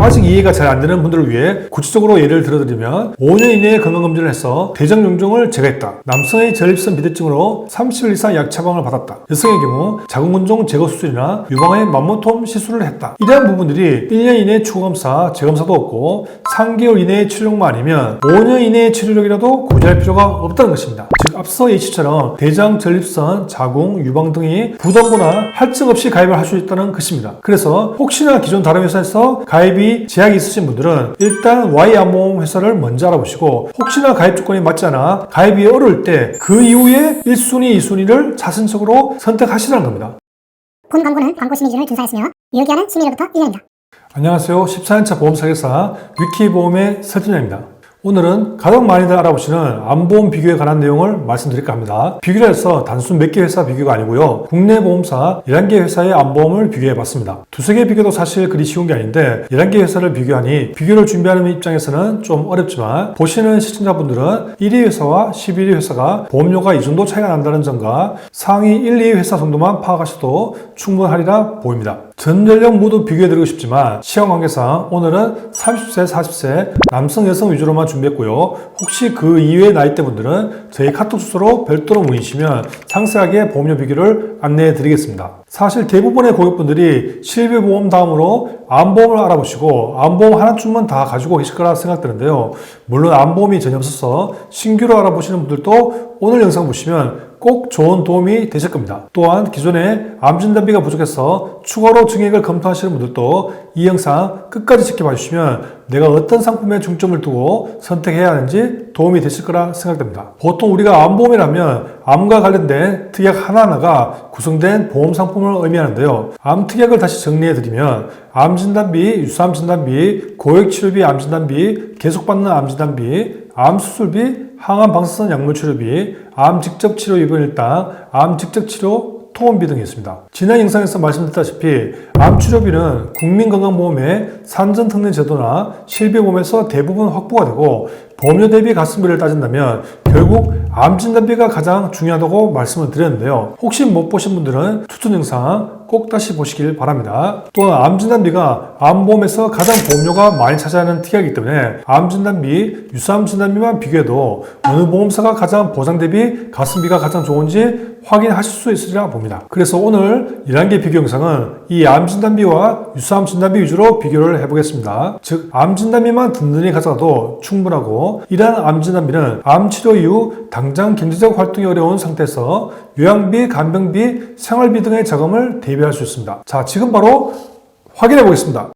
아직 이해가 잘 안 되는 분들을 위해 구체적으로 예를 들어드리면 5년 이내에 건강검진을 해서 대장용종을 제거했다. 남성의 전립선 비대증으로 30일 이상 약 처방을 받았다. 여성의 경우 자궁근종 제거 수술이나 유방의 맘모톰 시술을 했다. 이러한 부분들이 1년 이내 추가검사, 재검사도 없고 3개월 이내의 치료력만 아니면 5년 이내의 치료력이라도 고지할 필요가 없다는 것입니다. 즉 앞서 예시처럼 대장, 전립선, 자궁, 유방 등이 부담보나 할증 없이 가입을 할 수 있다는 것입니다. 그래서 혹시나 기존 다른 회사에서 가입이 제약이 있으신 분들은 일단 Y암보험 회사를 먼저 알아보시고 혹시나 가입 조건이 맞지 않아 가입이 어려울 때 그 이후에 1순위, 2순위를 자선적으로 선택하시라는 겁니다. 본 광고는 광고 심의 기준을 준수하였으며 유효기한은 심의로부터 1년입니다. 안녕하세요. 14년차 보험사계사 위키보험의 서진영입니다. 오늘은 가장 많이들 알아보시는 암보험 비교에 관한 내용을 말씀드릴까 합니다. 비교를 해서 단순 몇 개 회사 비교가 아니고요. 국내 보험사 11개 회사의 암보험을 비교해봤습니다. 두세 개 비교도 사실 그리 쉬운 게 아닌데 11개 회사를 비교하니 비교를 준비하는 입장에서는 좀 어렵지만 보시는 시청자분들은 1위 회사와 11위 회사가 보험료가 이 정도 차이가 난다는 점과 상위 1, 2위 회사 정도만 파악하셔도 충분하리라 보입니다. 전 연령 모두 비교해드리고 싶지만 시간 관계상 오늘은 30세, 40세 남성, 여성 위주로만 준비했고요. 혹시 그 이외의 나이대 분들은 저희 카톡 주소로 별도로 문의주시면 상세하게 보험료 비교를 안내해 드리겠습니다. 사실 대부분의 고객분들이 실비보험 다음으로 암보험을 알아보시고 암보험 하나쯤은 다 가지고 계실 거라 생각되는데요. 물론 암보험이 전혀 없어서 신규로 알아보시는 분들도 오늘 영상 보시면 꼭 좋은 도움이 되실 겁니다. 또한 기존에 암진단비가 부족해서 추가로 증액을 검토하시는 분들도 이 영상 끝까지 지켜봐 주시면 내가 어떤 상품에 중점을 두고 선택해야 하는지 도움이 되실 거라 생각됩니다. 보통 우리가 암보험이라면 암과 관련된 특약 하나하나가 구성된 보험 상품을 의미하는데요. 암 특약을 다시 정리해드리면 암진단비, 유사암진단비, 고액치료비 암진단비, 계속받는 암진단비, 암수술비, 항암방사선 약물치료비, 암 직접 치료 입원 일당, 암 직접 치료 통원비 등이 있습니다. 지난 영상에서 말씀드렸다시피 암치료비는 국민건강보험의 산전특례제도나 실비보험에서 대부분 확보가 되고 보험료 대비 가성비를 따진다면 결국 암진단비가 가장 중요하다고 말씀을 드렸는데요. 혹시 못 보신 분들은 추천 영상 꼭 다시 보시길 바랍니다. 또한 암진단비가 암보험에서 가장 보험료가 많이 차지하는 특약이기 때문에 암진단비, 유사암진단비만 비교해도 어느 보험사가 가장 보장 대비 가성비가 가장 좋은지 확인하실 수 있으리라 봅니다. 그래서 오늘 11개 비교 영상은 이 암진단비와 유사암진단비 위주로 비교를 해보겠습니다. 즉 암진단비만 든든히 가져가도 충분하고 이러한 암진단비는 암치료 이후 당장 경제적 활동이 어려운 상태에서 요양비, 간병비, 생활비 등의 자금을 대비할 수 있습니다. 자, 지금 바로 확인해 보겠습니다.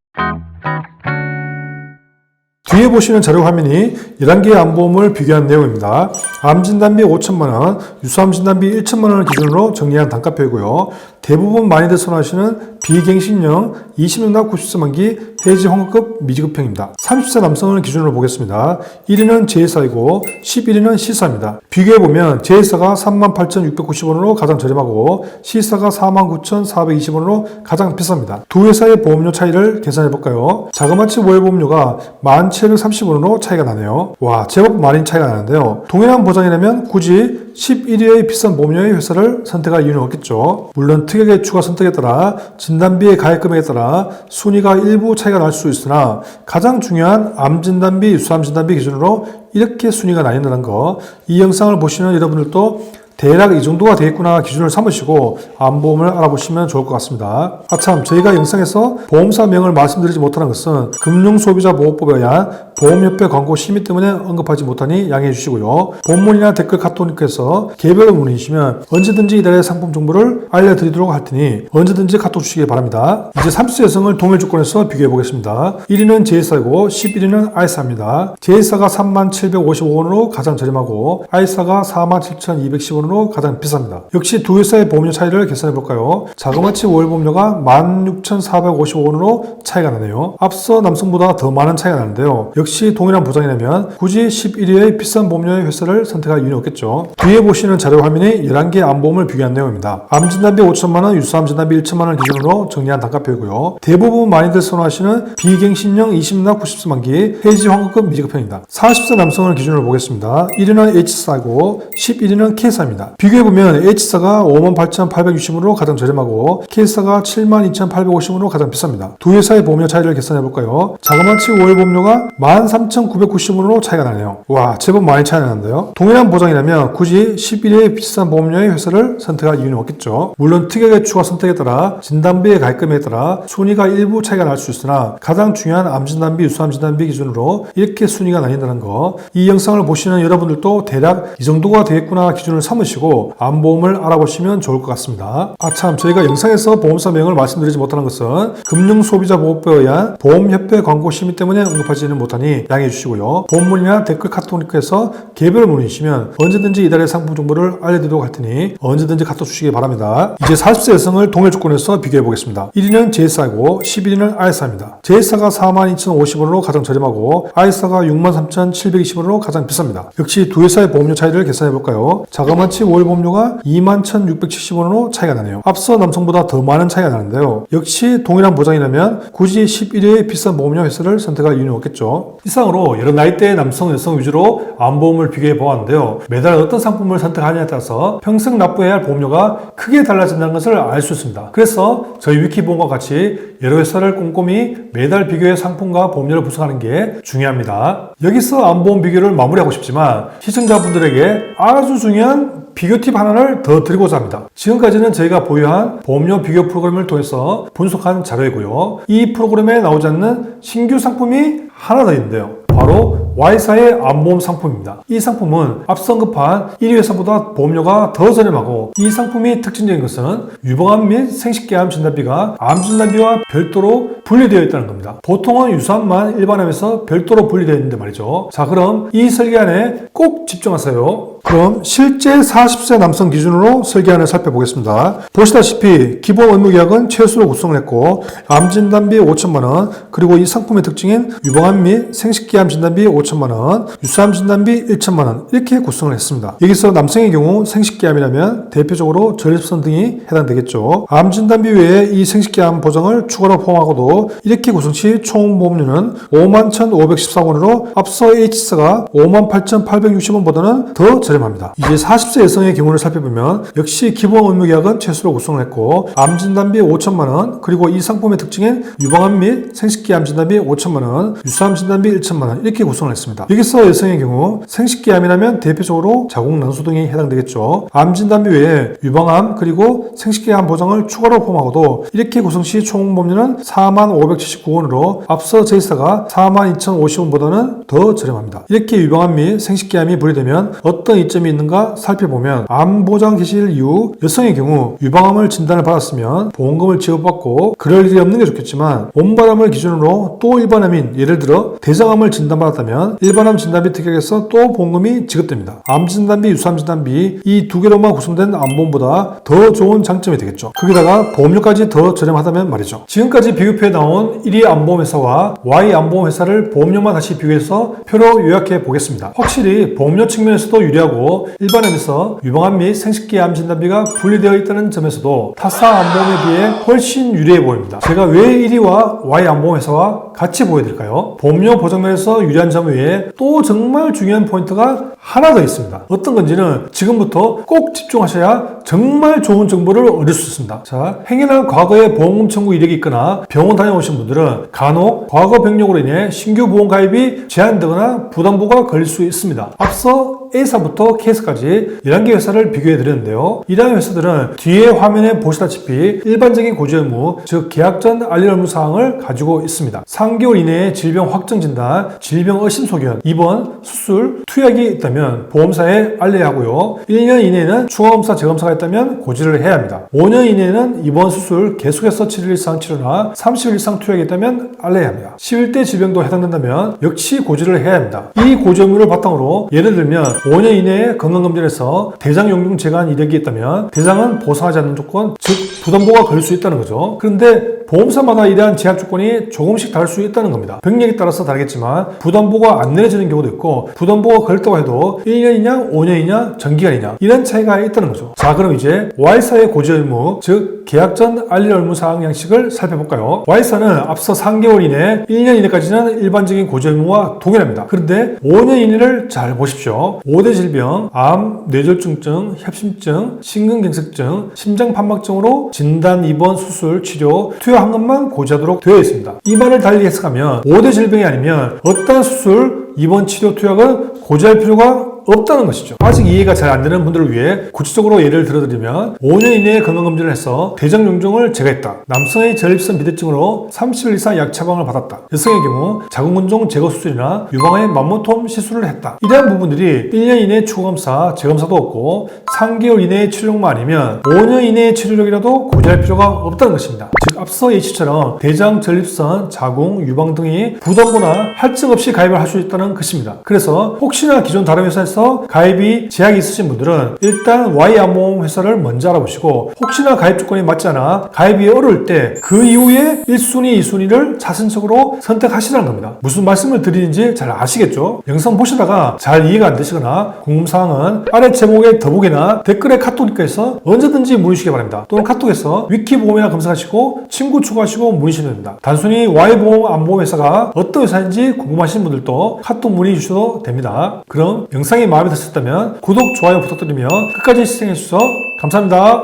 뒤에 보시는 자료 화면이 11개의 암보험을 비교한 내용입니다. 암진단비 5천만원, 유사암진단비 1천만원을 기준으로 정리한 단가표이고요. 대부분 많이들 선호하시는 비갱신형 20년 90세 만기 해지 환급급 미지급형입니다. 30세 남성을 기준으로 보겠습니다. 1위는 제이사이고 11위는 C사입니다. 비교해보면 제이사가 38,690원으로 가장 저렴하고 C사가 49,420원으로 가장 비쌉니다. 두 회사의 보험료 차이를 계산해볼까요? 자그마치 월보험료가 1,730원으로 차이가 나네요. 와, 제법 많이 차이가 나는데요. 동일한 보장이라면 굳이 11위의 비싼 보험료의 회사를 선택할 이유는 없겠죠. 물론 특약의 추가 선택에 따라 진단비의 가입금액에 따라 순위가 일부 차이가 날 수 있으나 가장 중요한 암진단비, 유사암진단비 기준으로 이렇게 순위가 나뉜다는 거, 이 영상을 보시는 여러분들도 대략 이 정도가 되겠구나 기준을 삼으시고 암보험을 알아보시면 좋을 것 같습니다. 아참, 저희가 영상에서 보험사 명을 말씀드리지 못하는 것은 금융소비자보호법에 의한 보험협회 광고 심의 때문에 언급하지 못하니 양해해 주시고요. 본문이나 댓글 카톡님께서 개별로 문의주시면 언제든지 이달의 상품 정보를 알려드리도록 할 테니 언제든지 카톡 주시기 바랍니다. 이제 30세 여성을 동일 조건에서 비교해 보겠습니다. 1위는 제이사이고 11위는 아이사입니다. 제이사가 3755원으로 가장 저렴하고 아이사가 47,210원으로 가장 비쌉니다. 역시 두 회사의 보험료 차이를 계산해 볼까요? 자그마치 월 보험료가 16,455원으로 차이가 나네요. 앞서 남성보다 더 많은 차이가 나는데요. 역시 동일한 보장이라면 굳이 11위의 비싼 보험료의 회사를 선택할 이유는 없겠죠. 뒤에 보시는 자료 화면이 11개 암보험을 비교한 내용입니다. 암진단비 5천만원, 유사암진단비 1천만원 기준으로 정리한 단가표이고요. 대부분 많이들 선호하시는 비갱신형 20나 90세 만기 해지 환급급 미지급형입니다. 40세 남성을 기준으로 보겠습니다. 1위는 H사이고 11위는 K사입니다. 비쌉니다. 비교해보면 H사가 58,860원으로 가장 저렴하고 K사가 72,850원으로 가장 비쌉니다. 두 회사의 보험료 차이를 계산해볼까요? 자그마치 월 보험료가 13,990원으로 차이가 나네요. 와, 제법 많이 차이 나는데요. 동일한 보장이라면 굳이 11회 비싼 보험료의 회사를 선택할 이유는 없겠죠. 물론 특약의 추가 선택에 따라 진단비의 가입금에 따라 순위가 일부 차이가 날 수 있으나 가장 중요한 암진단비, 유사암진단비 기준으로 이렇게 순위가 나뉜다는 거, 이 영상을 보시는 여러분들도 대략 이 정도가 되겠구나 기준을 삼으시고 암보험을 알아보시면 좋을 것 같습니다. 참, 저희가 영상에서 보험사 명을 말씀드리지 못하는 것은 금융소비자보호법에 의한 보험협회 광고 심의 때문에 언급하지는 못하니 양해해 주시고요. 보험문이나 댓글 카톡 링크에서 개별 문의 주시면 언제든지 이달의 상품 정보를 알려드리도록 할 테니 언제든지 카톡 주시기 바랍니다. 이제 40세 여성을 동일 조건에서 비교해 보겠습니다. 1위는 제이사이고 11위는 아이사입니다. 제이사가 42,050원으로 가장 저렴하고 아이사가 63,720원으로 가장 비쌉니다. 역시 두 회사의 보험료 차이를 계산해 볼까요? 자그마치 월 보험료가 21,670원으로 차이가 나네요. 앞서 남성보다 더 많은 차이가 나는데요. 역시 동일한 보장이라면 굳이 11위의 비싼 보험료 회사를 선택할 이유는 없겠죠. 이상으로 여러 나이대의 남성, 여성 위주로 암보험을 비교해 보았는데요. 매달 어떤 상품을 선택하느냐에 따라서 평생 납부해야 할 보험료가 크게 달라진다는 것을 알 수 있습니다. 그래서 저희 위키보험과 같이 여러 회사를 꼼꼼히 매달 비교해 상품과 보험료를 분석하는 게 중요합니다. 여기서 암보험 비교를 마무리하고 싶지만 시청자분들에게 아주 중요한 비교 팁 하나를 더 드리고자 합니다. 지금까지는 저희가 보유한 보험료 비교 프로그램을 통해서 분석한 자료이고요. 이 프로그램에 나오지 않는 신규 상품이 하나 더 있는데요. 바로 Y사의 암보험 상품입니다. 이 상품은 앞서 언급한 1위 회사보다 보험료가 더 저렴하고 이 상품이 특징적인 것은 유방암 및 생식계암 진단비가 암 진단비와 별도로 분리되어 있다는 겁니다. 보통은 유사암만 일반암에서 별도로 분리되어 있는데 말이죠. 자, 그럼 이 설계안에 꼭 집중하세요. 그럼 실제 40세 남성 기준으로 설계안을 살펴보겠습니다. 보시다시피 기본 의무계약은 최소로 구성을 했고 암 진단비 5천만원, 그리고 이 상품의 특징인 유방암 및 생식계암 진단비 5천만원, 유사암 진단비 1천만원 이렇게 구성을 했습니다. 여기서 남성의 경우 생식계암이라면 대표적으로 전립선 등이 해당되겠죠. 암 진단비 외에 이 생식계암 보장을 추가로 포함하고도 이렇게 구성 시 총 보험료는 51,514원으로 앞서 H사가 58,860원보다는 더 저렴합니다. 이제 40세 여성의 경우를 살펴보면 역시 기본 의무계약은 최소로 구성을 했고 암 진단비 5천만원, 그리고 이 상품의 특징인 유방암 및 생식계암 진단비 5천만원, 유사암 진단비 1천만원 이렇게 구성을 했습니다. 여기서 여성의 경우 생식계암이라면 대표적으로 자궁 난소 등이 해당되겠죠. 암 진단비 외에 유방암 그리고 생식계암 보장을 추가로 포함하고도 이렇게 구성 시 총 보험료는 45,579원으로 앞서 제이사가 42,050원보다는 더 저렴합니다. 이렇게 유방암 및 생식계암이 분리되면 어떤 이점이 있는가 살펴보면 암 보장 개시일 이후 여성의 경우 유방암을 진단을 받았으면 보험금을 지급받고 그럴 일이 없는 게 좋겠지만 원바람을 기준으로 또 일반암인 예를 들어 대장암을 진단받았다면 일반암 진단비 특약에서 또 보험금이 지급됩니다. 암 진단비, 유사암 진단비 이 두 개로만 구성된 암보험보다 더 좋은 장점이 되겠죠. 거기다가 보험료까지 더 저렴하다면 말이죠. 지금까지 비교표에 나온 1위 암보험회사와 Y 암보험회사를 보험료만 다시 비교해서 표로 요약해 보겠습니다. 확실히 보험료 측면에서도 유리하고 일반암에서 유방암 및 생식계암 진단비가 분리되어 있다는 점에서도 타사 암보험에 비해 훨씬 유리해 보입니다. 제가 왜 1위와 Y 암보험회사와 같이 보여드릴까요? 보험료 보장면에서 유리한 점 외에 또 정말 중요한 포인트가 하나 더 있습니다. 어떤 건지는 지금부터 꼭 집중하셔야 정말 좋은 정보를 얻을 수 있습니다. 자, 행여나 과거에 보험금 청구 이력이 있거나 병원 다녀오신 분들은 간혹 과거 병력으로 인해 신규 보험 가입이 제한되거나 부담부가 걸릴 수 있습니다. 앞서 A사부터 K사까지 11개 회사를 비교해 드렸는데요. 이러한 회사들은 뒤에 화면에 보시다시피 일반적인 고지 의무, 즉 계약 전 알릴 의무 사항을 가지고 있습니다. 3개월 이내에 질병 확정 진단, 질병 의심 소견, 입원, 수술, 투약이 있다면 보험사에 알려야 하고요. 1년 이내에는 추가검사, 재검사가 있다면 고지를 해야 합니다. 5년 이내에는 입원, 수술, 계속해서 7일 이상 치료나 30일 이상 투약이 있다면 알려야 합니다. 10일대 질병도 해당된다면 역시 고지를 해야 합니다. 이 고지 의무를 바탕으로 예를 들면 5년 이내에 건강검진에서 대장 용융 재간 이력이 있다면 대장은 보상하지 않는 조건, 즉 부담보가 걸릴 수 있다는 거죠. 그런데 보험사마다 이러한 제약 조건이 조금씩 다를 수 있다는 겁니다. 병력에 따라서 다르겠지만 부담보가 안 내려지는 경우도 있고 부담보가 걸렸다고 해도 1년이냐 5년이냐 정기간이냐 이런 차이가 있다는 거죠. 자, 그럼 이제 Y사의 고지 의무, 즉 계약 전 알릴 의무 사항 양식을 살펴볼까요? Y사는 앞서 3개월 이내 1년 이내까지는 일반적인 고지 의무와 동일합니다. 그런데 5년 이내를 잘 보십시오. 5대 질병, 암, 뇌졸중증, 협심증, 심근경색증, 심장판막증으로 진단, 입원, 수술, 치료, 투여한 것만 고지하도록 되어 있습니다. 이 말을 달리 해석하면 5대 질병이 아니면 어떤 수술, 입원, 치료, 투약은 고지할 필요가 없다는 것이죠. 아직 이해가 잘 안 되는 분들을 위해 구체적으로 예를 들어드리면 5년 이내에 건강검진을 해서 대장용종을 제거했다. 남성의 전립선 비대증으로 30일 이상 약 처방을 받았다. 여성의 경우 자궁근종 제거 수술이나 유방의 만모톰 시술을 했다. 이러한 부분들이 1년 이내 추가검사, 재검사도 없고 3개월 이내의 치료력만 아니면 5년 이내의 치료력이라도 고지할 필요가 없다는 것입니다. 즉 앞서 예시처럼 대장, 전립선, 자궁, 유방 등이 부담보나 할증 없이 가입을 할 수 있다는 것입니다. 그래서 혹시나 기존 다른 회사에서 가입이 제약이 있으신 분들은 일단 Y암보험 회사를 먼저 알아보시고 혹시나 가입 조건이 맞지 않아 가입이 어려울 때 그 이후에 1순위, 2순위를 자선적으로 선택하시라는 겁니다. 무슨 말씀을 드리는지 잘 아시겠죠? 영상 보시다가 잘 이해가 안 되시거나 궁금사항은 아래 제목의 더보기나 댓글에 카톡 링크에서 언제든지 문의주시기 바랍니다. 또는 카톡에서 위키보험이나 검색하시고 친구 추가하시고 문의주시면 됩니다. 단순히 Y보험 암보험 회사가 어떤 회사인지 궁금하신 분들도 카톡 문의 주셔도 됩니다. 그럼 영상이 마음에 드셨다면 구독, 좋아요 부탁드리며 끝까지 시청해주셔서 감사합니다.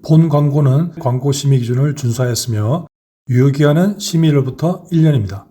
본 광고는 광고 심의 기준을 준수하였으며 유효기한은 심의일로부터 1년입니다.